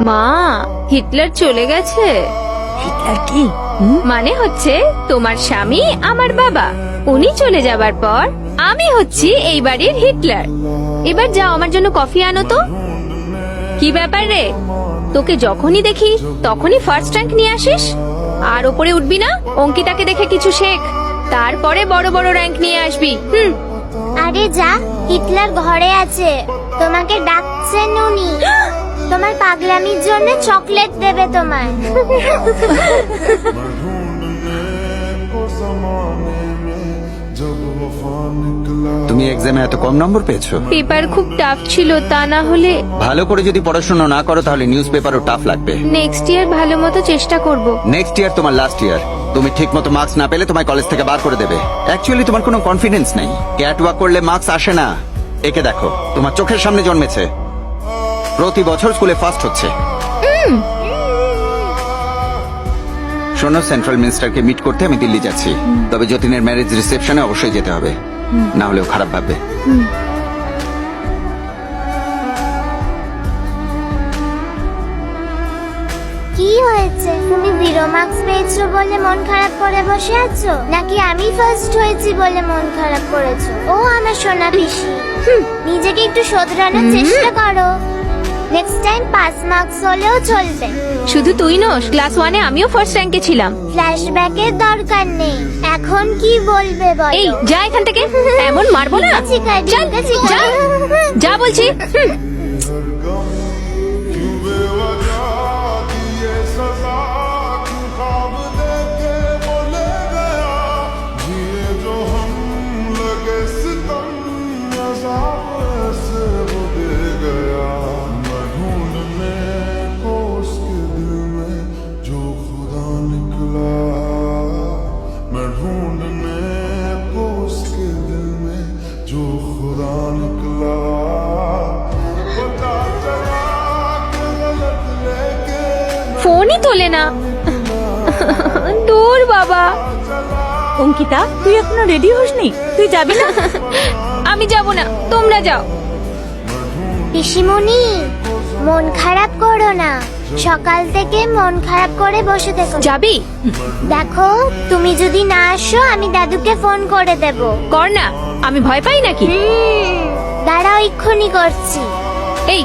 মা, হিটলার চলে গেছে। হিটলার কি? মানে হচ্ছে তোমার স্বামী আমার বাবা, উনি চলে যাবার পর আমি হচ্ছি এই বাড়ির হিটলার। এবার যাও আমার জন্য কফি আনো তো। কি ব্যাপার রে, তোকে যখনই দেখি তখনই ফার্স্ট র্যাঙ্ক নিয়ে আসিস। আর ওপরে উঠবি না, অঙ্কিতাকে দেখে কিছু শেখ, তারপরে বড় বড় র্যাঙ্ক নিয়ে আসবি। আরে যা, হিটলার ঘরে আছে, তোমাকে ডাকছেন উনি। তোমার পাগলামির জন্য চকলেট দেবে তোমায়। তুমি এক্সামে এত কম নম্বর পেয়েছো? পেপার খুব টাফ ছিল, তা না হলে ভালো করে যদি পড়াশোনা না করো তাহলে নিউজ পেপারও টাফ লাগবে। নেক্সট ইয়ার ভালো মতো চেষ্টা করব। নেক্সট ইয়ার তোমার লাস্ট ইয়ার। তুমি ঠিক মতো মার্কস না পেলে তোমায় কলেজ থেকে বার করে দেবে। অ্যাকচুয়ালি তোমার কোনো কনফিডেন্স নেই। ক্যাট ওয়াক করলে মার্কস আসে না। একে দেখো, তোমার চোখের সামনে জন্মেছে, প্রতি বছর স্কুলে ফার্স্ট হচ্ছে। শোনো, সেন্ট্রাল মিনিস্টারকে মিট করতে আমি দিল্লি যাচ্ছি, তবে যতীনের ম্যারেজ রিসেপশনে অবশ্যই যেতে হবে, না হলেও খারাপ ভাববে। কি হয়েছে? তুমি 0 মার্কস পেয়েছো বলে মন খারাপ করে বসে আছো, নাকি আমি ফার্স্ট হয়েছি বলে মন খারাপ করেছো? ও আমার সোনা পিসি, নিজেকে একটু শোধরানোর চেষ্টা করো। নেক্সট টাইম 5 মার্কস হলেও চলবে। শুধু তুই নস, ক্লাস 1-এ আমিও ফার্স্ট র্যাঙ্কে ছিলাম। ফ্ল্যাশব্যাকের দরকার নেই, এখন কি বলবে বলো? এই যা এখান থেকে, এমন মারবো না। চল, যা, যা বলছি। ফোনই তোলে না। দূর বাবা। অঙ্কিতা, তুই এখনো রেডি হসনি? তুই যাবি না? আমি যাব না, তোমরা যাও। পিসিমণি, মন খারাপ করো না, সকাল থেকে মন খারাপ করে বসে থেকো। যাবি? দেখো, তুমি যদি না আসো আমি দাদুকে ফোন করে দেব। কর না, আমি ভয় পাই নাকি? দাঁড়াও, এক্ষুনি করছি। এই